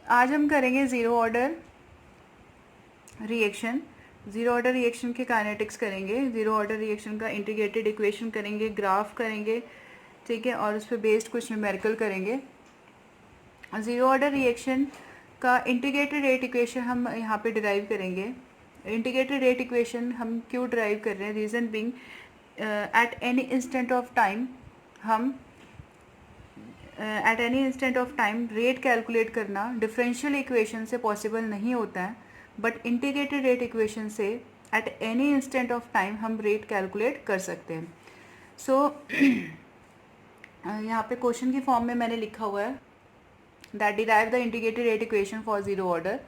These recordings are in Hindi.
आज हम करेंगे zero order reaction. Zero order reaction के काइनेटिक्स करेंगे, ज़ीरो ऑर्डर रिएक्शन का इंटीग्रेटेड इक्वेशन करेंगे, ग्राफ करेंगे, ठीक है, और उस पर बेस्ड कुछ न्यूमेरिकल करेंगे। ज़ीरो ऑर्डर रिएक्शन का इंटीग्रेटेड रेट इक्वेशन हम यहाँ पे डिराइव करेंगे। इंटीग्रेटेड रेट इक्वेशन हम क्यों डिराइव कर रहे हैं? Reason being at any instant of time हम at any instant of time rate calculate करना डिफरेंशियल इक्वेशन से पॉसिबल नहीं होता है, बट इंटीग्रेटेड रेट इक्वेशन से at any instant of time हम रेट कैलकुलेट कर सकते हैं। सो यहाँ पे क्वेश्चन की फॉर्म में मैंने लिखा हुआ है that derive the integrated rate equation for zero order.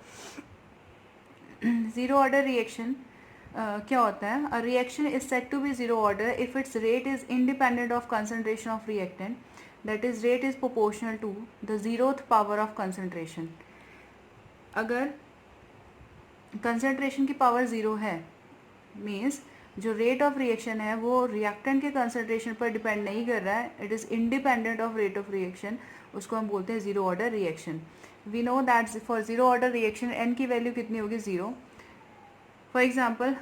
Zero order reaction क्या होता है? A reaction is said to be zero order if its rate is independent of concentration of reactant, that is rate is proportional to the zeroth power of concentration। अगर concentration की पावर ज़ीरो है मीन्स जो रेट ऑफ रिएक्शन है वो रिएक्टेंट के कंसनट्रेशन पर डिपेंड नहीं कर रहा है, it is independent of rate of reaction, उसको हम बोलते हैं zero order reaction. We know that for zero order reaction n की वैल्यू कितनी होगी? Zero. For example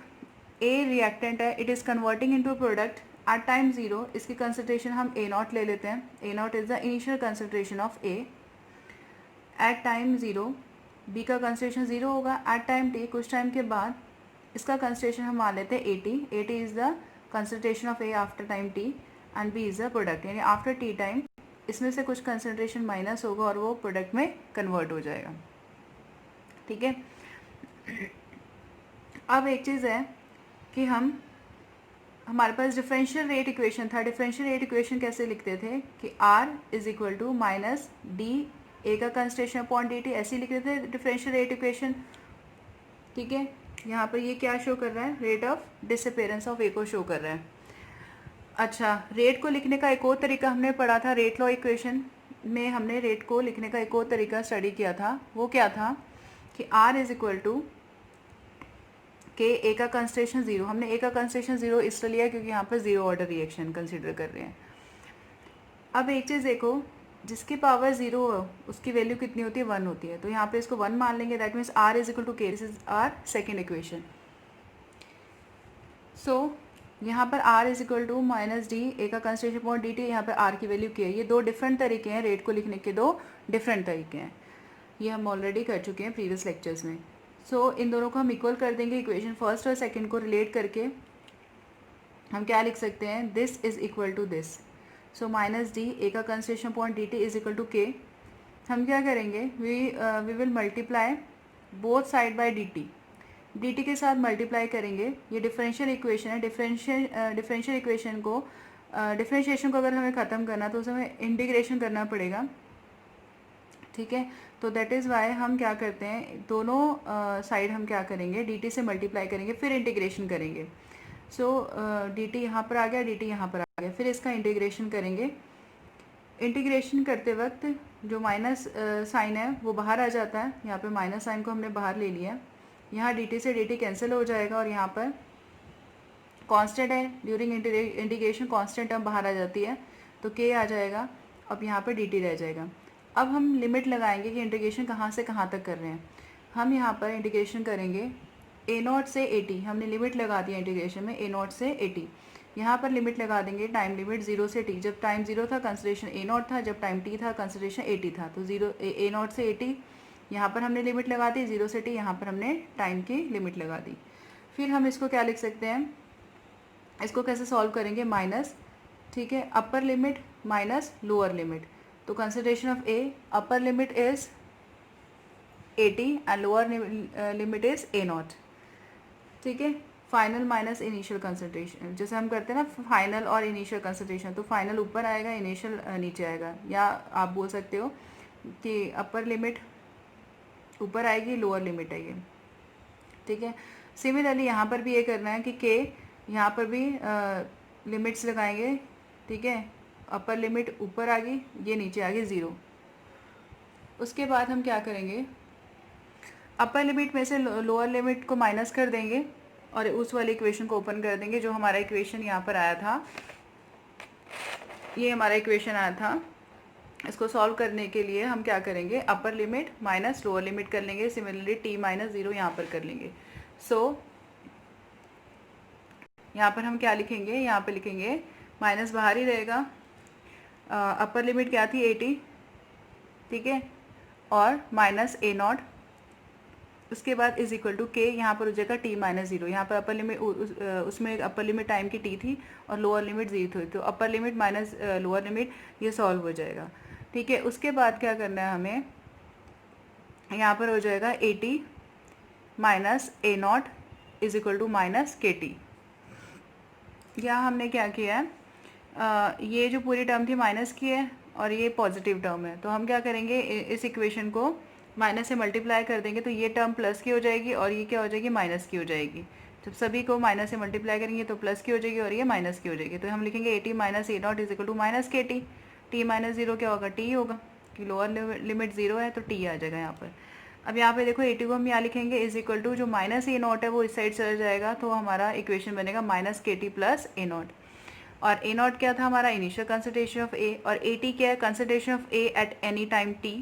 A reactant है, it is converting into product at time zero, इसकी कंसनट्रेशन हम ए नॉट ले लेते हैं। A naught is the initial concentration of A at time zero. B का कंसनट्रेशन ज़ीरो होगा एट टाइम टी, कुछ टाइम के बाद इसका कंसनट्रेशन हम मान लेते हैं 80। 80 is the concentration of A after time T and B is the product, यानी आफ्टर टी टाइम इसमें से कुछ कंसनट्रेशन माइनस होगा और वो प्रोडक्ट में कन्वर्ट हो जाएगा, ठीक है। अब एक चीज़ है कि हमारे पास डिफरेंशियल रेट इक्वेशन था। डिफरेंशियल रेट इक्वेशन कैसे लिखते थे कि R is equal to minus D A का कंसंट्रेशन अपॉन डी टी, ऐसे लिखते थे डिफरेंशियल रेट इक्वेशन, ठीक है। यहाँ पर ये क्या शो कर रहा है? रेट ऑफ डिसअपेरेंस ऑफ ए को शो कर रहा है। अच्छा, रेट को लिखने का एक और तरीका हमने पढ़ा था, रेट लॉ इक्वेशन में हमने रेट को लिखने का एक और तरीका स्टडी किया था। वो क्या था कि आर इज इक्वल टू के ए का कंसंट्रेशन ज़ीरो। हमने ए का कंसंट्रेशन ज़ीरो इसलिए लिया क्योंकि यहाँ पर ज़ीरो ऑर्डर रिएक्शन कंसिडर कर रहे हैं। अब एक चीज़ देखो, जिसकी पावर ज़ीरो हो उसकी वैल्यू कितनी होती है? वन होती है। तो यहाँ पे इसको वन मान लेंगे, that means R is equal to K. This is R second equation. So यहाँ पर R is equal to minus D A का कंसंट्रेशन पॉइंट डी टी, यहाँ पर आर की वैल्यू क्या है? ये दो डिफरेंट तरीके हैं, रेट को लिखने के दो डिफरेंट तरीके हैं। ये हम ऑलरेडी कर चुके हैं प्रीवियस लेक्चर्स में। सो इन दोनों को हम इक्वल कर देंगे। इक्वेशन फर्स्ट और सेकंड को रिलेट करके हम क्या लिख सकते हैं? This is equal to this. So minus D A का concentration point D T is equal to K. हम क्या करेंगे? We will multiply both side by D T. D T के साथ मल्टीप्लाई करेंगे। ये डिफरेंशियल इक्वेशन है। डिफरेंशियल इक्वेशन को डिफरेंशिएशन को अगर हमें ख़त्म करना तो उसे हमें इंटीग्रेशन करना पड़ेगा, ठीक है। तो दैट इज़ वाई हम क्या करते हैं, दोनों साइड हम क्या करेंगे? डी टी से मल्टीप्लाई करेंगे, फिर इंटीग्रेशन करेंगे। सो डी टी यहाँ पर आ गया, डी टी यहाँ पर आ गया, फिर इसका इंटीग्रेशन करेंगे। इंटीग्रेशन करते वक्त जो माइनस साइन है वो बाहर आ जाता है। यहाँ पे माइनस साइन को हमने बाहर ले लिया। यहाँ डी टी से डी टी कैंसिल हो जाएगा और यहाँ पर कांस्टेंट है, ड्यूरिंग इंटीग्रेशन कांस्टेंट टर्म बाहर आ जाती है, तो के आ जाएगा। अब यहाँ पर डी टी रह जाएगा। अब हम लिमिट लगाएंगे कि इंटीग्रेशन कहाँ से कहाँ तक कर रहे हैं। हम यहाँ पर इंटीग्रेशन करेंगे ए नॉट से ए टी, हमने लिमिट लगा दिया इंटीग्रेशन में ए नॉट से ए टी। यहाँ पर लिमिट लगा देंगे टाइम लिमिट ज़ीरो से टी। जब टाइम ज़ीरो था कंसिडरेशन ए नॉट था, जब टाइम टी था कंसिडरेशन ए टी था। तो ज़ीरो ए नॉट से ए टी यहाँ पर हमने लिमिट लगा दी, ज़ीरो से टी यहाँ पर हमने टाइम की लिमिट लगा दी। फिर हम इसको क्या लिख सकते हैं? इसको कैसे सॉल्व करेंगे? माइनस, ठीक है, upper limit minus lower limit. तो consideration of A, upper limit is 80 and lower limit is A naught, ठीक है। फाइनल माइनस इनिशियल कंसंट्रेशन, जैसे हम करते हैं ना फाइनल और इनिशियल कंसंट्रेशन, तो फाइनल ऊपर आएगा, इनिशियल नीचे आएगा। या आप बोल सकते हो कि अपर लिमिट ऊपर आएगी, लोअर लिमिट आएगी, ठीक है। सिमिलरली यहाँ पर भी ये करना है कि के यहाँ पर भी लिमिट्स लगाएंगे, ठीक है। अपर लिमिट ऊपर आ गई, ये नीचे आ गई ज़ीरो। उसके बाद हम क्या करेंगे? अपर लिमिट में से लोअर लिमिट को माइनस कर देंगे और उस वाले इक्वेशन को ओपन कर देंगे जो हमारा इक्वेशन यहाँ पर आया था। ये हमारा इक्वेशन आया था इसको सॉल्व करने के लिए हम क्या करेंगे, अपर लिमिट माइनस लोअर लिमिट कर लेंगे, सिमिलरली t माइनस 0 यहाँ पर कर लेंगे। सो यहाँ पर हम क्या लिखेंगे, यहाँ पर लिखेंगे माइनस बाहर ही रहेगा, अपर लिमिट क्या थी 80, ठीक है, और माइनस a नॉट, उसके बाद इज इक्वल टू के, यहाँ पर हो जाएगा t माइनस 0, यहाँ पर अपर लिमिट उसमें अपर लिमिट टाइम की t थी और लोअर लिमिट 0 थी, तो अपर लिमिट माइनस लोअर लिमिट ये सॉल्व हो जाएगा, ठीक है। उसके बाद क्या करना है हमें, यहाँ पर हो जाएगा 80 minus a not is equal to minus K T. यहाँ हमने क्या किया है, ये जो पूरी टर्म थी माइनस की है और ये पॉजिटिव टर्म है, तो हम क्या करेंगे, इस इक्वेशन को माइनस से मल्टीप्लाई कर देंगे तो ये टर्म प्लस की हो जाएगी और ये क्या हो जाएगी, माइनस की हो जाएगी। जब सभी को माइनस से मल्टीप्लाई करेंगे तो प्लस की हो जाएगी और ये माइनस की हो जाएगी, तो हम लिखेंगे 80 minus A not is equal to minus K T. T minus 0 क्या होगा, टी होगा, कि लोअर लिमिट 0 है तो टी आ जाएगा यहाँ पर। अब यहाँ पे देखो 80 को हम यहाँ लिखेंगे इज इक्वल टू जो माइनस ए नॉट है वो इस साइड चला जाएगा, तो हमारा इक्वेशन बनेगा minus K T plus A not. और ए नॉट क्या था हमारा, इनिशियल कंसंट्रेशन ऑफ ए, और ए टी क्या है, concentration of A at any time T.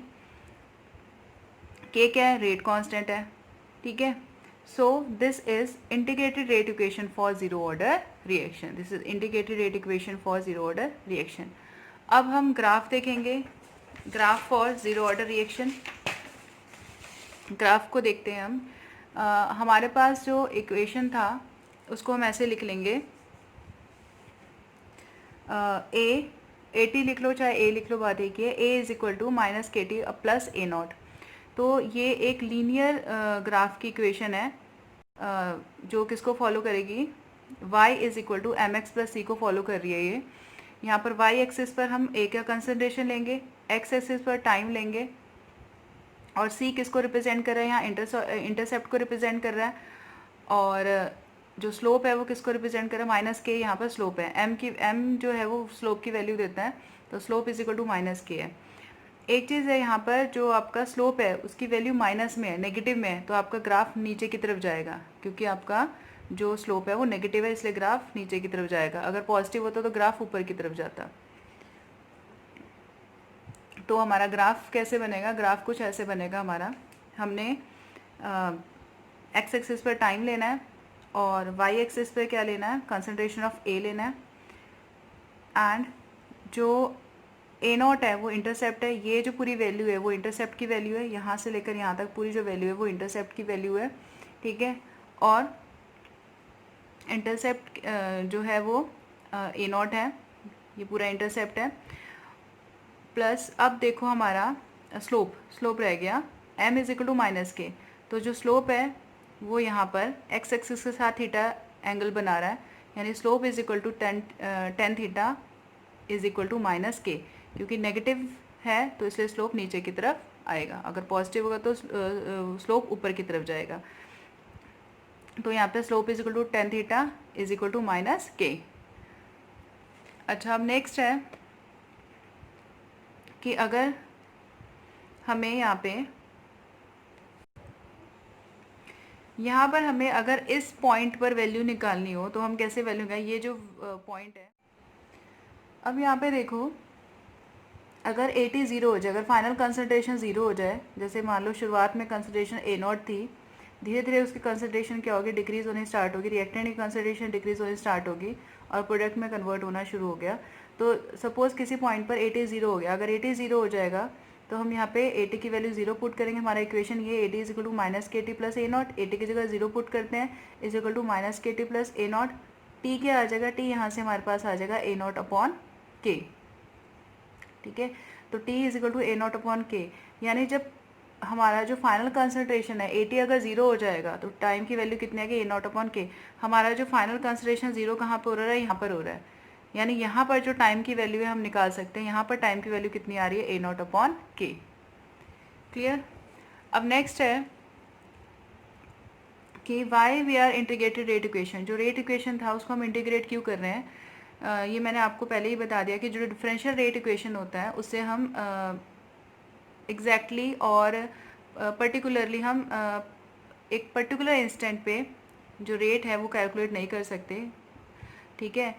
के क्या है, रेट कांस्टेंट है, ठीक है। So this is integrated rate equation for zero order reaction, this is integrated rate equation for zero order reaction. अब हम ग्राफ देखेंगे, graph for zero order reaction. Graph को देखते हैं हम, हमारे पास जो इक्वेशन था उसको हम ऐसे लिख लेंगे, ए टी लिख लो चाहे ए लिख लो, बात एक ही है, A is equal to minus K T plus A not. तो ये एक लीनियर ग्राफ की इक्वेशन है, जो किसको फॉलो करेगी, y is equal to M X plus C को फॉलो कर रही है ये। यहाँ पर y एक्सिस पर हम a का कंसंट्रेशन लेंगे, x एक्सिस पर टाइम लेंगे, और c किसको रिप्रेजेंट कर रहा है, यहाँ इंटरसेप्ट को रिप्रेजेंट कर रहा है, और जो स्लोप है वो किसको रिप्रेजेंट कर रहा है, माइनस के, यहाँ पर स्लोप है, m जो है वो स्लोप की वैल्यू देता है, तो slope is equal to minus K है। एक चीज़ है, यहाँ पर जो आपका स्लोप है उसकी वैल्यू माइनस में है, नेगेटिव में है, तो आपका ग्राफ नीचे की तरफ जाएगा, क्योंकि आपका जो स्लोप है वो नेगेटिव है, इसलिए ग्राफ नीचे की तरफ जाएगा। अगर पॉजिटिव होता तो ग्राफ ऊपर की तरफ जाता। तो हमारा ग्राफ कैसे बनेगा, ग्राफ कुछ ऐसे बनेगा हमारा, हमने एक्स एक्सिस पर टाइम लेना है और वाई एक्सिस पर क्या लेना है, कंसंट्रेशन ऑफ ए लेना है, एंड जो ए नॉट है वो इंटरसेप्ट है, ये जो पूरी वैल्यू है वो इंटरसेप्ट की वैल्यू है, यहाँ से लेकर यहाँ तक पूरी जो वैल्यू है वो इंटरसेप्ट की वैल्यू है, ठीक है। और इंटरसेप्ट जो है वो ए नॉट है, ये पूरा इंटरसेप्ट है, प्लस अब देखो हमारा स्लोप रह गया m is equal to minus K, तो जो स्लोप है वो यहाँ पर x एक्सिस के साथ थीटा एंगल बना रहा है, यानी slope is equal to tan theta is equal to minus K, क्योंकि नेगेटिव है तो इसलिए स्लोप नीचे की तरफ आएगा, अगर पॉजिटिव होगा तो स्लोप ऊपर की तरफ जाएगा। तो यहाँ पे slope is equal to tan theta is equal to minus K. अच्छा, अब नेक्स्ट है कि अगर हमें यहाँ पर हमें अगर इस पॉइंट पर वैल्यू निकालनी हो तो हम कैसे वैल्यू निकालें, ये जो पॉइंट है, अब यहाँ पे देखो, अगर 80 ज़ीरो हो जाए, अगर फाइनल कंसंट्रेशन ज़ीरो हो जाए, जैसे मान लो शुरुआत में कंसंट्रेशन ए नॉट थी, धीरे धीरे उसकी कंसंट्रेशन क्या होगी, डिक्रीज़ होनी स्टार्ट होगी, रिएक्टेंट की कंसंट्रेशन डिक्रीज़ होनी स्टार्ट होगी और प्रोडक्ट में कन्वर्ट होना शुरू हो गया। तो सपोज़ किसी पॉइंट पर 80 ज़ीरो हो गया, अगर 80 ज़ीरो हो जाएगा तो हम यहाँ पे 80 की वैल्यू 0 पुट करेंगे, हमारा इक्वेशन ये 80 is equal to minus K T plus A not, 80 की जगह 0 पुट करते हैं, is equal to minus K T plus A not, T क्या आ जाएगा, टी यहाँ से हमारे पास आ जाएगा ए नॉट अपॉन के, ठीक है। तो T is equal to A not upon K, यानी जब हमारा जो फाइनल कंसंट्रेशन है 80 अगर 0 हो जाएगा तो टाइम की वैल्यू कितनी आएगी, ए नॉट अपॉन के। हमारा जो फाइनल कंसंट्रेशन 0 कहाँ पर हो रहा है, यहाँ पर हो रहा है, यानी यहाँ पर जो टाइम की वैल्यू है हम निकाल सकते हैं, यहाँ पर टाइम की वैल्यू कितनी आ रही है, A not upon K. Clear. अब नेक्स्ट है कि why we are integrated rate equation, जो रेट इक्वेशन था उसको हम इंटीग्रेट क्यों कर रहे हैं, ये मैंने आपको पहले ही बता दिया कि जो डिफरेंशियल रेट इक्वेशन होता है उससे हम एग्जैक्टली और पर्टिकुलरली हम एक पर्टिकुलर इंस्टेंट पे जो रेट है वो कैलकुलेट नहीं कर सकते, ठीक है।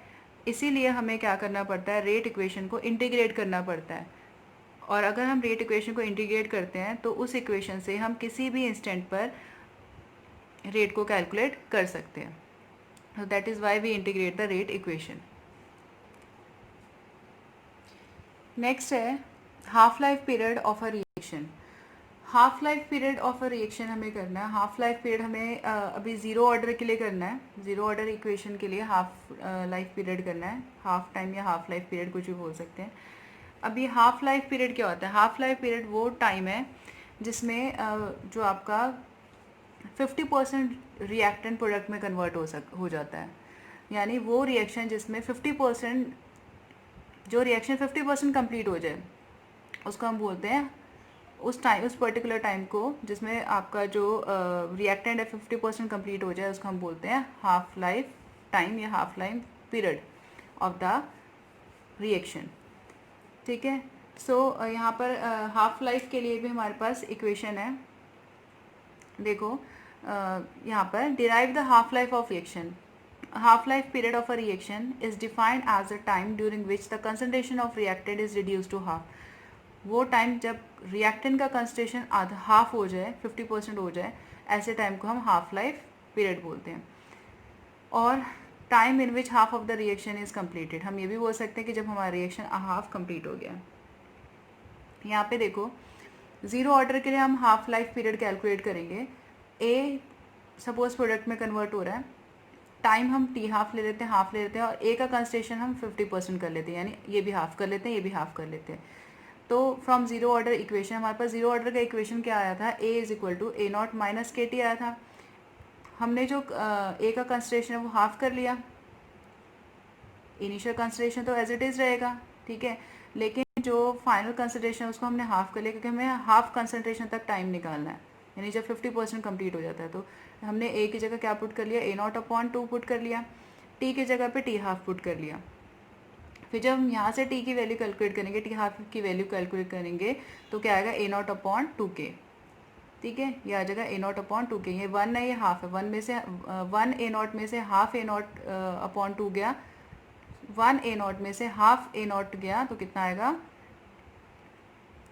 इसीलिए हमें क्या करना पड़ता है, रेट इक्वेशन को इंटीग्रेट करना पड़ता है। और अगर हम रेट इक्वेशन को इंटीग्रेट करते हैं तो उस इक्वेशन से हम किसी भी इंस्टेंट पर रेट को कैलकुलेट कर सकते हैं. So that is why we integrate the rate equation. Next है half life period of a reaction. Half life period of a reaction हमें करना है. हाफ लाइफ पीरियड हमें अभी ज़ीरो ऑर्डर के लिए करना है. ज़ीरो ऑर्डर इक्वेशन के लिए हाफ लाइफ पीरियड करना है. हाफ टाइम या हाफ लाइफ पीरियड कुछ भी बोल सकते हैं. अभी हाफ लाइफ पीरियड क्या होता है? हाफ लाइफ पीरियड वो टाइम है जिसमें जो आपका 50% रिएक्टेंट प्रोडक्ट में कन्वर्ट हो जाता है. यानी वो रिएक्शन जिसमें 50%, जो रिएक्शन 50% कंप्लीट हो जाए उसको हम बोलते हैं, उस पर्टिकुलर टाइम को जिसमें आपका जो रिएक्टेंट है 50% कंप्लीट हो जाए उसको हम बोलते हैं हाफ लाइफ टाइम या half life period of the reaction. ठीक है. सो यहाँ पर हाफ लाइफ के लिए भी हमारे पास इक्वेशन है. देखो यहाँ पर derive the half life of reaction. Half life period of a reaction is defined as the time during which the concentration of reactant is reduced to half. वो टाइम जब रिएक्टेंट का कंसंट्रेशन आधा हाफ हो जाए, 50% हो जाए, ऐसे टाइम को हम हाफ लाइफ पीरियड बोलते हैं. और time in which half of the reaction is completed, हम ये भी बोल सकते हैं कि जब हमारा रिएक्शन हाफ कंप्लीट हो गया. यहाँ पे देखो ज़ीरो ऑर्डर के लिए हम हाफ लाइफ पीरियड कैलकुलेट करेंगे. ए सपोज प्रोडक्ट में कन्वर्ट हो रहा है, टाइम हम टी हाफ ले लेते हैं और ए का कंसंट्रेशन हम 50% कर लेते हैं. यानी ये भी हाफ कर लेते हैं, ये भी हाफ कर लेते हैं. तो फ्रॉम ज़ीरो ऑर्डर इक्वेशन हमारे पास ज़ीरो ऑर्डर का इक्वेशन क्या आया था? A is equal to A not minus K T आया था. हमने जो ए का कंसंट्रेशन है वो हाफ कर लिया. इनिशियल कंसंट्रेशन तो एज इट इज़ रहेगा, ठीक है, लेकिन जो फाइनल कंसंट्रेशन है उसको हमने हाफ कर लिया क्योंकि हमें हाफ कंसंट्रेशन तक टाइम निकालना है. यानी जब 50% कंप्लीट हो जाता है तो हमने ए की जगह क्या पुट कर लिया? ए नॉट अपॉन 2 पुट कर लिया. टी की जगह पे टी हाफ पुट कर लिया. फिर जब हम यहाँ से टी की वैल्यू कैलकुलेट करेंगे, टी हाफ की वैल्यू कैलकुलेट करेंगे तो क्या आएगा? ए नॉट अपॉन 2k. ठीक है, ये आ जाएगा ए नॉट अपॉन 2k. ये 1 है, ये हाफ है. 1 में से 1 ए नॉट में से हाफ ए नॉट अपॉन 2 गया. 1 ए नॉट में से हाफ ए नॉट गया तो कितना आएगा?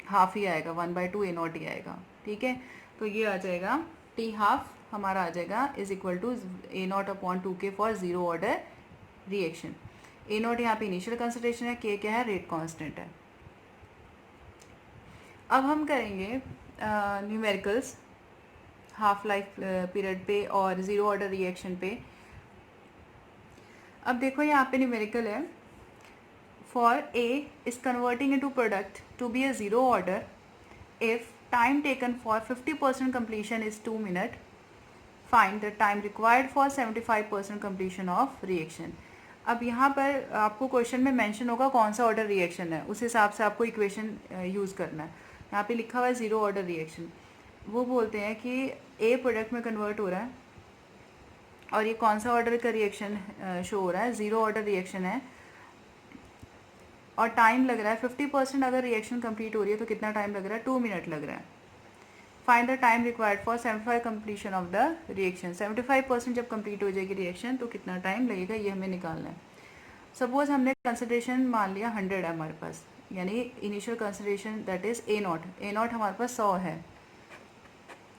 हाफ ही आएगा, 1/2 ए नॉट ही आएगा. ठीक है, तो ये आ जाएगा टी हाफ हमारा आ जाएगा is equal to A not upon 2k for zero order reaction. A not यहाँ पे इनिशियल कंसंट्रेशन है, के क्या है? रेट कांस्टेंट है. अब हम करेंगे न्यूमेरिकल्स हाफ लाइफ पीरियड पे और ज़ीरो ऑर्डर रिएक्शन पे. अब देखो यहाँ पे न्यूमेरिकल है. For A is converting into product to be a zero order if time taken for 50% completion is 2 minutes. Find the time required for 75% completion of reaction. अब यहाँ पर आपको क्वेश्चन में मेंशन होगा कौन सा ऑर्डर रिएक्शन है, उस हिसाब से आपको इक्वेशन यूज़ करना है. यहाँ पे लिखा हुआ है ज़ीरो ऑर्डर रिएक्शन. वो बोलते हैं कि ए प्रोडक्ट में कन्वर्ट हो रहा है और ये कौन सा ऑर्डर का रिएक्शन शो हो रहा है? ज़ीरो ऑर्डर रिएक्शन है और टाइम लग रहा है 50%. अगर रिएक्शन कंप्लीट हो रही है तो कितना टाइम लग रहा है? 2 मिनट लग रहा है. Find the time required for 75 completion of the reaction. 75% जब कंप्लीट हो जाएगी रिएक्शन तो कितना टाइम लगेगा ये हमें निकालना है. सपोज हमने कंसंट्रेशन मान लिया 100 है हमारे पास, यानी initial concentration that is a not. A not हमारे पास 100 है.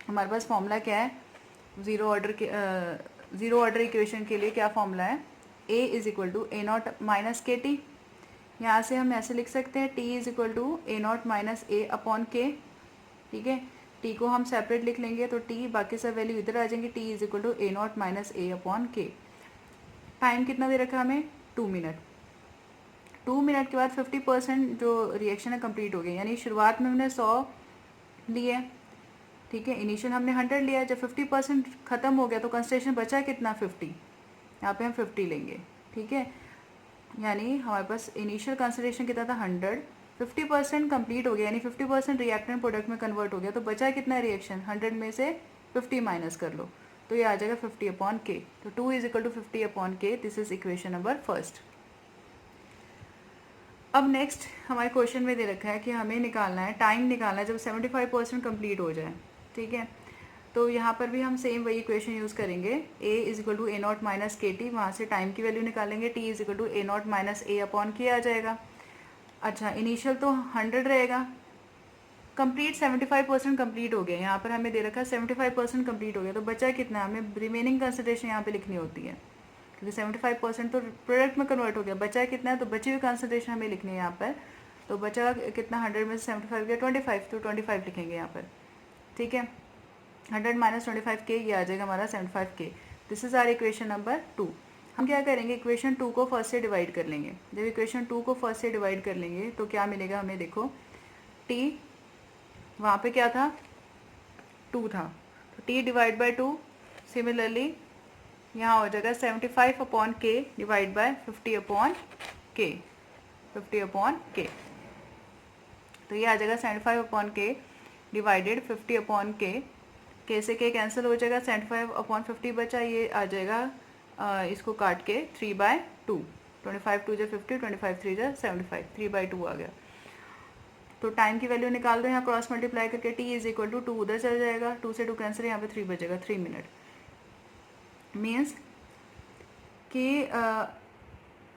हमारे पास फॉर्मूला क्या है? ज़ीरो ऑर्डर इक्वेशन के लिए क्या फॉर्मूला है? A is equal to A not minus K T. यहाँ से हम ऐसे लिख सकते हैं T is equal to A not minus A upon K. ठीक है, टी को हम सेपरेट लिख लेंगे तो टी बाकी सब वैल्यू इधर आ जाएंगी. T is equal to A not minus A upon K. Time कितना दे रखा हमें? 2 मिनट. 2 मिनट के बाद 50% जो रिएक्शन है कंप्लीट हो गई. यानी शुरुआत में हमने 100 लिए, ठीक है, इनिशियल हमने 100 लिया. जब 50% ख़त्म हो गया तो कंसंट्रेशन बचा कितना? 50. यहाँ पे हम 50 लेंगे. ठीक है, यानी हमारे पास इनिशियल कंसंट्रेशन कितना था? 100. 50% कंप्लीट हो गया यानी 50% रिएक्टेंट प्रोडक्ट में कन्वर्ट हो गया. तो बचा कितना रिएक्शन? 100 में से 50 माइनस कर लो तो ये आ जाएगा 50 अपॉन के. तो 2 इज इक्वल टू 50 अपॉन के. This is equation number first. अब नेक्स्ट हमारे क्वेश्चन में दे रखा है कि हमें निकालना है, टाइम निकालना है जब 75% कंप्लीट हो जाए. ठीक है, तो यहाँ पर भी हम सेम वही इक्वेशन यूज़ करेंगे. A is equal to A not minus K T. वहाँ से टाइम की वैल्यू निकालेंगे. T is equal to A not minus A upon K आ जाएगा. अच्छा, इनिशियल तो 100 रहेगा कंप्लीट 75% कंप्लीट हो गया, यहाँ पर हमें दे रखा है 75% कंप्लीट हो गया, तो बचा कितना, हमें रिमेनिंग कंसंट्रेशन यहाँ पे लिखनी होती है, क्योंकि 75% तो प्रोडक्ट में कन्वर्ट हो गया, बचा कितना है, तो बची हुई कंसंट्रेशन हमें लिखनी है यहाँ पर। तो बचा कितना, 100 में से 75 गया 25, तो 25 लिखेंगे यहाँ पर, ठीक है। 100 माइनस 25 के, ये आ जाएगा हमारा 75 के। This is our equation number 2। हम क्या करेंगे, इक्वेशन 2 को फर्स्ट से डिवाइड कर लेंगे। जब इक्वेशन 2 को फर्स्ट से डिवाइड कर लेंगे तो क्या मिलेगा हमें, देखो t वहाँ पे क्या था, 2 था, तो t डिवाइड बाई 2, सिमिलरली यहाँ हो जाएगा 75 अपॉन के divide by 50 upon K, 50 upon के, तो ये आ जाएगा 75 अपॉन के डिवाइडेड 50 अपॉन के से के कैंसिल हो जाएगा, 75 अपॉन 50 बचा, ये आ जाएगा इसको काट के 3/2, 25 2 जो 50, 25 3 जो 75, 3/2 आ गया। तो टाइम की वैल्यू निकाल दो यहाँ क्रॉस मल्टीप्लाई करके, t इज इक्वल टू 2 उधर चल जाएगा, 2 से 2 कैंसिल, यहाँ पे 3 बचेगा, 3 मिनट। मीन्स कि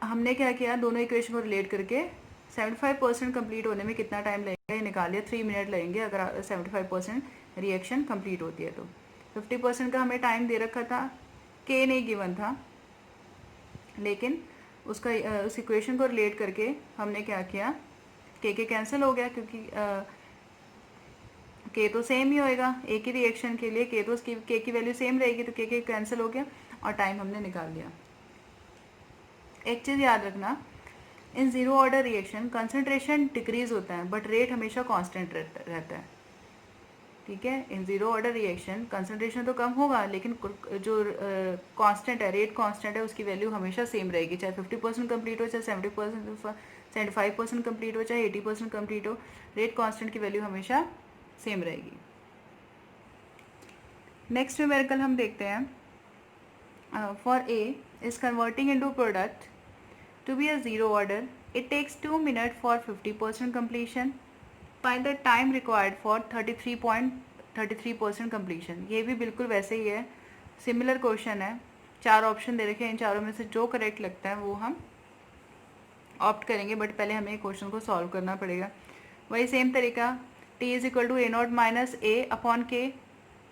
हमने क्या किया, दोनों इक्वेशन को रिलेट करके 75% कंप्लीट होने में कितना टाइम लगेगा ये निकाल लिया, 3 मिनट लगेंगे अगर 75% रिएक्शन कंप्लीट होती है तो। 50% का हमें टाइम दे रखा था, के नहीं गिवन था, लेकिन उसका उस इक्वेशन को रिलेट करके हमने क्या किया, के कैंसिल हो गया, क्योंकि के तो सेम ही होएगा एक ही रिएक्शन के लिए, के तो उसकी के की वैल्यू सेम रहेगी, तो के कैंसिल हो गया और टाइम हमने निकाल लिया। एक चीज़ याद रखना, in zero order reaction concentration decrease होता है बट रेट हमेशा कांस्टेंट रहता है, ठीक है। इन ज़ीरो ऑर्डर रिएक्शन कंसंट्रेशन तो कम होगा, लेकिन जो कांस्टेंट है, रेट कांस्टेंट है, उसकी वैल्यू हमेशा सेम रहेगी, चाहे 50% कंप्लीट हो, चाहे 70% 75% कंप्लीट हो, चाहे 80% कंप्लीट हो, रेट कांस्टेंट की वैल्यू हमेशा सेम रहेगी। नेक्स्ट न्यूमेरिकल हम देखते हैं, for A is converting into product to be a zero order, it takes 2 minutes for 50% completion. Find the time required for 33.33% completion. ये भी बिल्कुल वैसे ही है, सिमिलर क्वेश्चन है, 4 ऑप्शन दे रखे हैं, इन चारों में से जो करेक्ट लगता है वो हम ऑप्ट करेंगे, बट पहले हमें क्वेश्चन को सॉल्व करना पड़ेगा। वही सेम तरीका, t is equal to A not minus A upon K,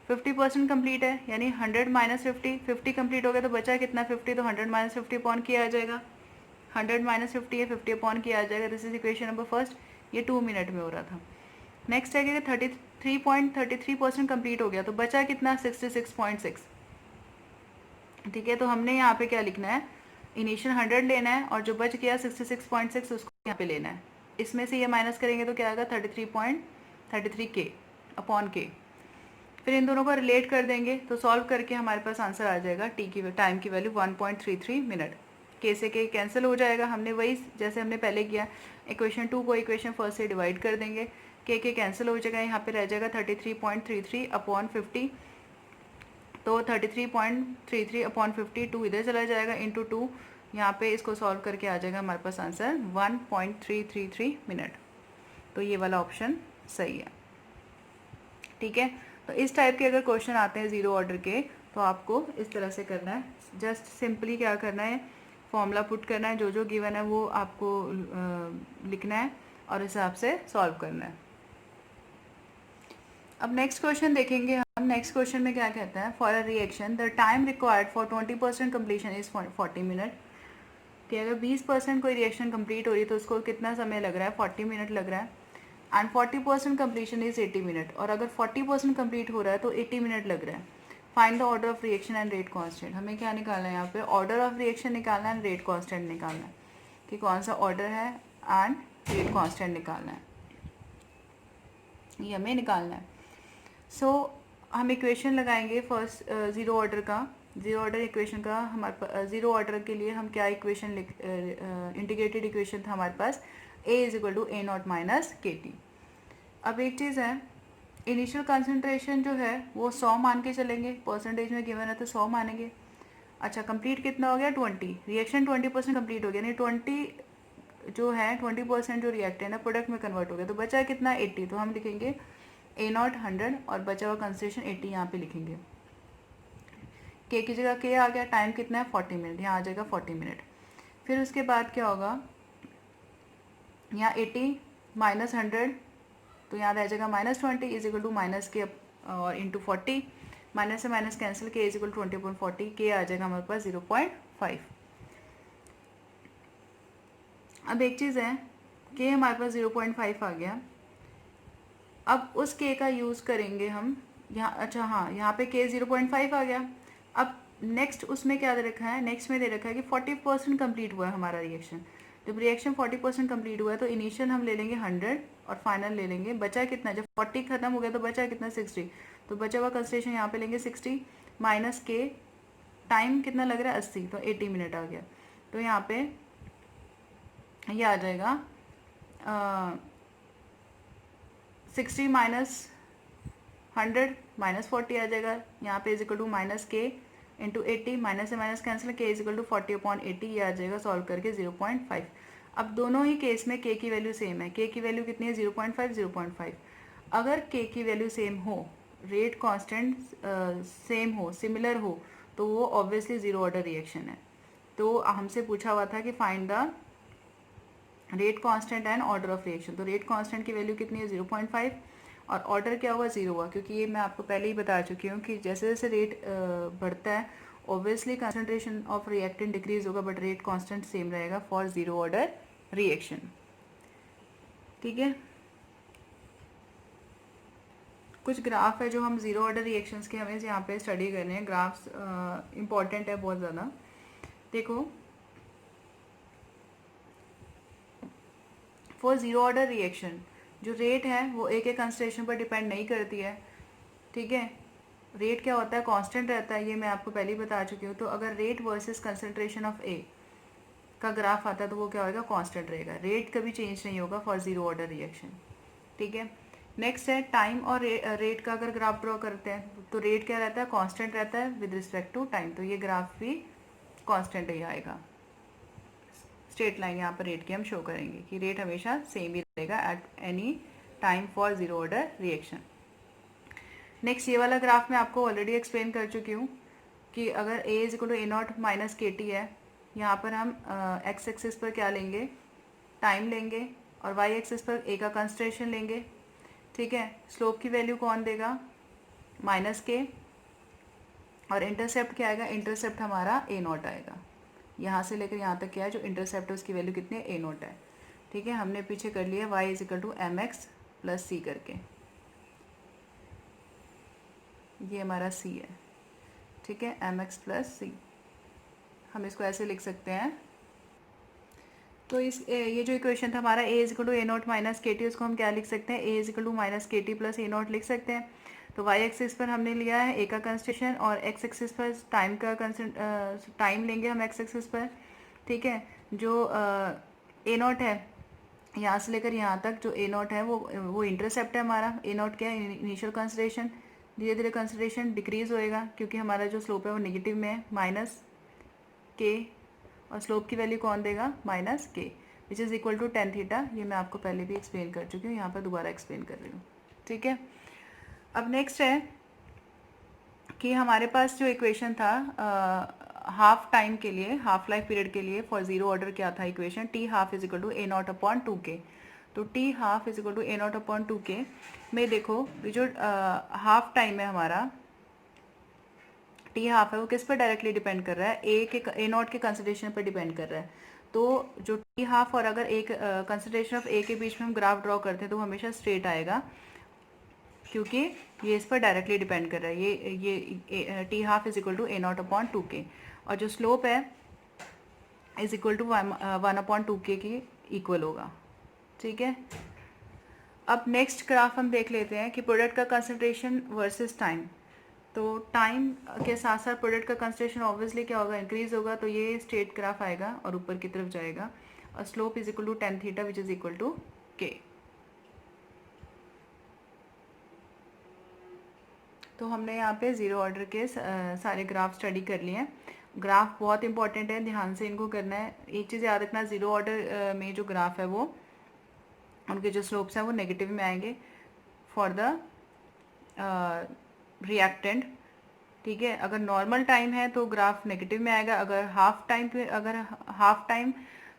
50% complete है, यानी 100 माइनस 50 कम्प्लीट हो गया, तो बचा कितना 50, तो 100 माइनस 50 अपॉन के आ जाएगा, 100 माइनस 50 है, 50 अपॉन किया आ जाएगा। This is equation number first, ये 2 मिनट में हो रहा था। नेक्स्ट है कि 33.33% कंप्लीट हो गया, तो बचा कितना 66.6, ठीक है। तो हमने यहाँ पे क्या लिखना है, इनिशियल 100 लेना है और जो बच गया 66.6 उसको यहाँ पे लेना है, इसमें से ये माइनस करेंगे तो क्या आएगा 33.33 के अपॉन के, फिर इन दोनों को रिलेट कर देंगे, तो सॉल्व करके हमारे पास आंसर आ जाएगा टी की टाइम की वैल्यू 1.33 मिनट। के से के कैंसिल हो जाएगा, हमने वही जैसे हमने पहले किया, इक्वेशन 2 को इक्वेशन फर्स्ट से डिवाइड कर देंगे, के कैंसिल हो जाएगा, यहाँ पे रह जाएगा 33.33 अपॉन 50, तो 33.33 अपॉन 50, 2 इधर चला जाएगा, इंटू 2, यहाँ पे इसको सॉल्व करके आ जाएगा हमारे पास आंसर 1.333 मिनट। तो ये वाला ऑप्शन सही है, ठीक है। तो इस टाइप के अगर क्वेश्चन आते हैं ज़ीरो ऑर्डर के, तो आपको इस तरह से करना है, जस्ट सिंपली क्या करना है, फॉर्मूला पुट करना है, जो जो गिवन है वो आपको लिखना है और इस हिसाब से सॉल्व करना है। अब नेक्स्ट क्वेश्चन देखेंगे हम। नेक्स्ट क्वेश्चन में क्या कहता है, for a reaction the time required for 20% completion is 40 minute, कि अगर 20% कोई रिएक्शन कंप्लीट हो रही है तो उसको कितना समय लग रहा है, 40 मिनट लग रहा है, एंड 40% कम्प्लीशन इज 80 मिनट, और अगर 40% कम्प्लीट हो रहा है तो 80 मिनट लग रहा है। Find the order of reaction and rate constant, हमें क्या निकालना है यहाँ पे, ऑर्डर ऑफ रिएक्शन निकालना है एंड रेट कांस्टेंट निकालना है, कि कौन सा ऑर्डर है एंड रेट कांस्टेंट निकालना है, ये हमें निकालना है। सो हम इक्वेशन लगाएंगे फर्स्ट ज़ीरो ऑर्डर का, ज़ीरो ऑर्डर इक्वेशन का हमारे ज़ीरो ऑर्डर के लिए हम क्या इक्वेशन इंटीग्रेटेड इक्वेशन था हमारे पास, A is equal to A not minus K T. अब एक चीज़ है, इनिशियल कंसंट्रेशन जो है वो 100 मान के चलेंगे, परसेंटेज में गिवन है तो 100 मानेंगे। अच्छा, कंप्लीट कितना हो गया 20, रिएक्शन 20% कंप्लीट हो गया, नहीं 20 जो है 20% जो रिएक्टेंट है प्रोडक्ट में कन्वर्ट हो गया, तो बचा कितना 80, तो हम लिखेंगे ए नॉट 100 और बचा हुआ कंसंट्रेशन 80 यहाँ पे लिखेंगे। के की जगह के आ गया, टाइम कितना है 40 मिनट, यहाँ आ जाएगा 40 मिनट। फिर उसके बाद क्या होगा, यहाँ 80 माइनस 100 तो यहाँ रह जाएगा -20 इज इक्वल टू माइनस के और इंटू 40, माइनस से माइनस कैंसिल, के इज इक्वल टू 20/40, के आ जाएगा हमारे पास 0.5। अब एक चीज़ है, के हमारे पास 0.5 आ गया। अब उस के का यूज़ करेंगे हम यहाँ, अच्छा हाँ, यहाँ पे के 0.5 आ गया। अब नेक्स्ट उसमें क्या दे रखा है, नेक्स्ट में दे रखा है कि 40% कंप्लीट हुआ है हमारा रिएक्शन। जब रिएक्शन 40% कंप्लीट हुआ है तो इनिशियल हम ले लेंगे 100 और फाइनल ले लेंगे, बचा कितना, जब 40 खत्म हो गया तो बचा कितना 60, तो बचा हुआ कंसिडरेशन यहाँ पे लेंगे 60 माइनस के, टाइम कितना लग रहा है 80, तो 80 मिनट आ गया। तो यहाँ पे ये आ जाएगा 60 माइनस 100 -40 आ जाएगा। यहाँ पे इज इक्वल टू माइनस के इंटू 80, माइनस से माइनस कैंसिल, के इज इक्वल टू 40/80, ये आ जाएगा सॉल्व करके 0.5। अब दोनों ही केस में के की वैल्यू सेम है। के की वैल्यू कितनी है 0.5, 0.5। अगर के की वैल्यू सेम हो, रेट कांस्टेंट सेम हो, सिमिलर हो, तो वो ऑब्वियसली ज़ीरो ऑर्डर रिएक्शन है। तो हमसे पूछा हुआ था कि find the rate constant and order of reaction. तो रेट कांस्टेंट की वैल्यू कितनी है 0.5 और ऑर्डर क्या हुआ 0 हुआ, क्योंकि ये मैं आपको पहले ही बता चुकी हूँ कि जैसे जैसे रेट बढ़ता है obviously concentration of reactant decrease होगा, बट रेट कांस्टेंट सेम रहेगा फॉर ज़ीरो ऑर्डर रिएक्शन। ठीक है, कुछ ग्राफ है जो हम ज़ीरो ऑर्डर रिएक्शंस के हमें यहाँ पे स्टडी करने हैं। ग्राफ्स इंपॉर्टेंट है बहुत ज़्यादा। देखो, फॉर ज़ीरो ऑर्डर रिएक्शन जो रेट है वो एक एक कंसंट्रेशन पर डिपेंड नहीं करती है। ठीक है, रेट क्या होता है, कांस्टेंट रहता है, ये मैं आपको पहले ही बता चुकी हूँ। तो अगर रेट वर्सेस कंसंट्रेशन ऑफ ए का ग्राफ आता है तो वो क्या होगा, कांस्टेंट रहेगा। रेट कभी चेंज नहीं होगा फॉर ज़ीरो ऑर्डर रिएक्शन। ठीक है, नेक्स्ट है टाइम और रेट का अगर ग्राफ ड्रॉ करते हैं तो रेट क्या रहता है, कांस्टेंट रहता है विद रिस्पेक्ट टू टाइम, तो ये ग्राफ भी कांस्टेंट ही आएगा। स्ट्रेट लाइन यहाँ पर रेट की हम शो करेंगे कि रेट हमेशा सेम ही रहेगा at any time for zero order reaction. Next ये वाला ग्राफ मैं आपको ऑलरेडी एक्सप्लेन कर चुकी हूँ कि अगर A is equal to A not minus K T है, यहाँ पर हम एक्स एक्सिस पर क्या लेंगे, टाइम लेंगे, और वाई एक्सिस पर ए का कंसंट्रेशन लेंगे। ठीक है, स्लोप की वैल्यू कौन देगा, माइनस के, और इंटरसेप्ट क्या आएगा, इंटरसेप्ट हमारा ए नॉट आएगा। यहाँ से लेकर यहाँ तक क्या है, जो इंटरसेप्ट है उसकी वैल्यू कितनी है, ए नॉट है। ठीक है, हमने पीछे कर लिया Y is equal to M X plus C करके, ये हमारा सी है। ठीक है, एम एक्स प्लस सी, हम इसको ऐसे लिख सकते हैं। तो ये जो इक्वेशन था हमारा A is equal to A not minus K T, उसको हम क्या लिख सकते हैं, A is equal to minus K T plus A naught लिख सकते हैं। तो वाई एक्सिस पर हमने लिया है ए का कंसंट्रेशन और एक्स एक्सिस पर टाइम का टाइम लेंगे हम एक्स एक्सिस पर। ठीक है, जो ए नॉट है यहाँ से लेकर यहाँ तक, जो ए नॉट है वो इंटरसेप्ट है हमारा। ए नॉट क्या है, इनिशियल कंसंट्रेशन, धीरे धीरे कंसंट्रेशन डिक्रीज होएगा क्योंकि हमारा जो स्लोप है वो नेगेटिव में है, माइनस के, और स्लोप की वैल्यू कौन देगा, minus K, which is equal to tan theta. ये मैं आपको पहले भी एक्सप्लेन कर चुकी हूँ, यहाँ पर दोबारा एक्सप्लेन कर रही हूँ। ठीक है, अब नेक्स्ट है कि हमारे पास जो इक्वेशन था हाफ टाइम के लिए, हाफ लाइफ पीरियड के लिए फॉर ज़ीरो ऑर्डर क्या था equation, T half is equal to A not upon 2k। तो T half is equal to A not upon 2k में देखो जो हाफ टाइम है हमारा, टी हाफ है वो किस पर डायरेक्टली डिपेंड कर रहा है, ए नॉट के कंसिडरेशन पर डिपेंड कर रहा है। तो जो टी हाफ और अगर एक कंसिडरेशन ऑफ ए के बीच में हम ग्राफ ड्रॉ करते हैं तो हमेशा स्ट्रेट आएगा क्योंकि ये इस पर डायरेक्टली डिपेंड कर रहा है। ये T half is equal to A not upon 2k, और जो स्लोप है इज इक्वल टू 1/2k की इक्वल होगा। ठीक है, अब नेक्स्ट ग्राफ हम देख लेते हैं कि प्रोडक्ट का कंसंट्रेशन वर्सेस टाइम। तो टाइम के साथ साथ प्रोडक्ट का कंसंट्रेशन ऑब्वियसली क्या होगा, इंक्रीज होगा, तो ये स्ट्रेट ग्राफ आएगा और ऊपर की तरफ जाएगा, और slope is equal to tan theta which is equal to K. तो हमने यहाँ पे ज़ीरो ऑर्डर के सारे ग्राफ स्टडी कर लिए हैं। ग्राफ बहुत इंपॉर्टेंट है, ध्यान से इनको करना है। एक चीज़ याद रखना, ज़ीरो ऑर्डर में जो ग्राफ है वो उनके जो स्लोप्स हैं वो नेगेटिव में आएंगे फॉर द रिएक्टेंट। ठीक है, अगर नॉर्मल टाइम है तो ग्राफ नेगेटिव में आएगा। अगर हाफ टाइम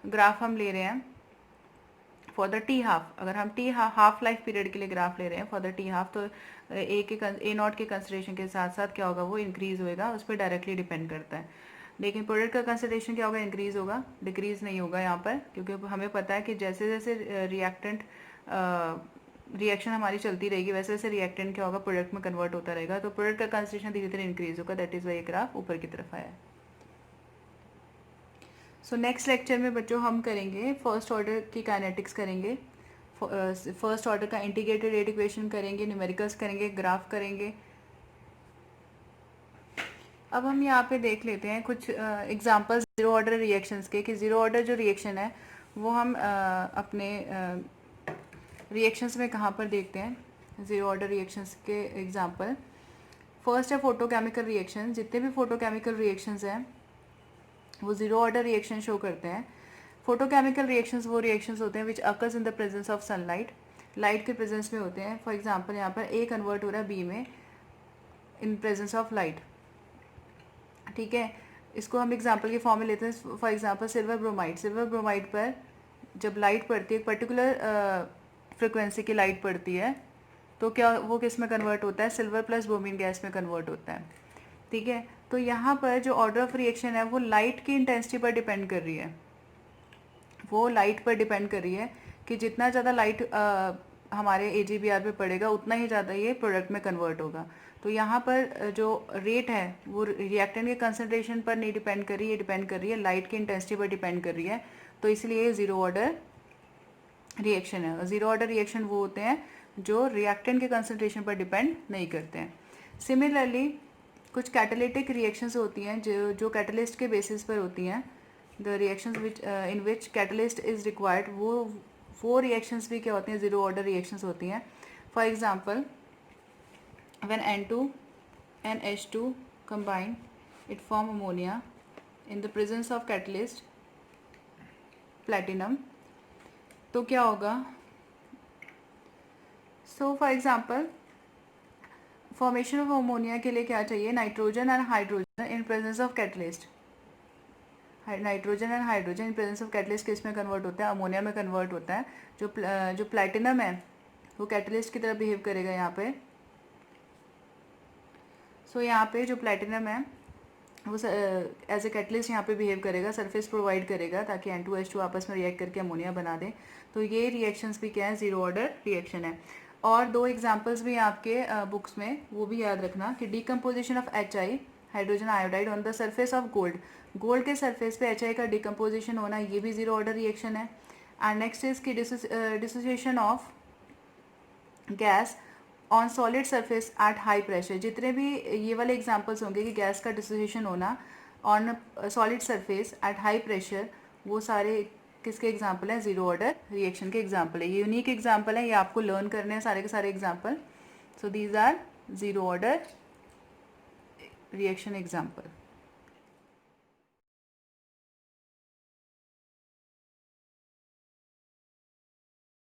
ग्राफ हम ले रहे हैं फॉर द टी हाफ, अगर हम टी हाफ लाइफ पीरियड के लिए ग्राफ ले रहे हैं फॉर द टी हाफ, तो ए नॉट के कंसिडरेशन के साथ साथ क्या होगा, वो इंक्रीज़ होएगा, उस पर डायरेक्टली डिपेंड करता है। लेकिन प्रोडक्ट का कंसिडरेशन क्या होगा, इंक्रीज़ होगा, डिक्रीज़ नहीं होगा यहाँ पर, क्योंकि हमें पता है कि जैसे जैसे रिएक्शन हमारी चलती रहेगी वैसे वैसे रिएक्टेंट क्या होगा, प्रोडक्ट में कन्वर्ट होता रहेगा, तो प्रोडक्ट का कंसिडरेशन धीरे धीरे इंक्रीज़ होगा। दैट इज़ वाई ये ग्राफ ऊपर की तरफ आया है। सो नेक्स्ट लेक्चर में बच्चों हम करेंगे फर्स्ट ऑर्डर की काइनेटिक्स करेंगे, फर्स्ट ऑर्डर का इंटीग्रेटेड रेट इक्वेशन करेंगे, न्यूमेरिकल्स करेंगे, ग्राफ करेंगे। अब हम यहाँ पे देख लेते हैं कुछ एग्जांपल्स ज़ीरो ऑर्डर रिएक्शंस के, कि ज़ीरो ऑर्डर जो रिएक्शन है वो हम अपने रिएक्शंस में कहाँ पर देखते हैं। ज़ीरो ऑर्डर रिएक्शंस के एग्जांपल, फर्स्ट है फोटोकेमिकल रिएक्शन। जितने भी फोटोकेमिकल रिएक्शंस हैं वो ज़ीरो ऑर्डर रिएक्शन शो करते हैं। फोटोकेमिकल रिएक्शंस वो रिएक्शंस होते हैं which occurs in the presence of sunlight, light के प्रेजेंस में होते हैं। फॉर एग्जांपल यहाँ पर ए कन्वर्ट हो रहा है बी में इन प्रेजेंस ऑफ लाइट, ठीक है। इसको हम एग्जांपल के फॉर्म में लेते हैं। For example silver bromide, silver bromide पर जब लाइट पड़ती है, एक पर्टिकुलर फ्रिक्वेंसी की लाइट पड़ती है, तो क्या वो किस में कन्वर्ट होता है, सिल्वर प्लस ब्रोमीन गैस में कन्वर्ट होता है, ठीक है। तो यहाँ पर जो ऑर्डर ऑफ रिएक्शन है वो लाइट की इंटेंसिटी पर डिपेंड कर रही है, वो लाइट पर डिपेंड कर रही है कि जितना ज़्यादा लाइट हमारे AgBr पे पड़ेगा उतना ही ज़्यादा ये प्रोडक्ट में कन्वर्ट होगा। तो यहाँ पर जो रेट है वो रिएक्टेंट के कंसनट्रेशन पर नहीं डिपेंड कर रही है, ये डिपेंड कर रही है लाइट की इंटेंसिटी पर डिपेंड कर रही है। तो इसलिए ये ज़ीरो ऑर्डर रिएक्शन है। ज़ीरो ऑर्डर रिएक्शन वो होते हैं जो रिएक्टेंट के कंसनट्रेशन पर डिपेंड नहीं करते हैं। सिमिलरली कुछ कैटालिटिक रिएक्शंस होती हैं जो कैटलिस्ट के बेसिस पर होती हैं। The reactions which in which catalyst is required, वो रिएक्शंस भी क्या होती हैं, ज़ीरो ऑर्डर रिएक्शंस होती हैं। For example when N2 and H2 combine it form ammonia in the presence of catalyst platinum, तो क्या होगा। So for example formation of ammonia के लिए क्या चाहिए, nitrogen and hydrogen in presence of catalyst. Nitrogen and hydrogen in presence of catalyst किस में कन्वर्ट होता है, अमोनिया में कन्वर्ट होता है। जो प्लैटिनम है वो कैटलिस्ट की तरह बिहेव करेगा यहाँ पे। सो यहाँ पे जो प्लैटिनम है वो एज ए कैटलिस्ट यहाँ पे बिहेव करेगा, सरफेस प्रोवाइड करेगा ताकि N2H2 आपस में रिएक्ट करके अमोनिया बना दें। तो ये रिएक्शंस भी क्या है, ज़ीरो ऑर्डर रिएक्शन है। और दो एग्जांपल्स भी आपके बुक्स में, वो भी याद रखना कि decomposition of HI hydrogen iodide on the surface of gold, gold के सरफेस पे HI का डिकम्पोजिशन होना, ये भी ज़ीरो ऑर्डर रिएक्शन है। एंड नेक्स्ट इज की dissociation of gas on solid surface at high pressure. जितने भी ये वाले एग्जांपल्स होंगे कि गैस का डिसोसिएशन होना on solid surface at high pressure, वो सारे किसके एग्जांपल हैं, ज़ीरो ऑर्डर रिएक्शन के एग्जांपल है। ये यूनिक एग्जांपल है, ये आपको लर्न करने हैं सारे के सारे example. So these are zero order reaction example.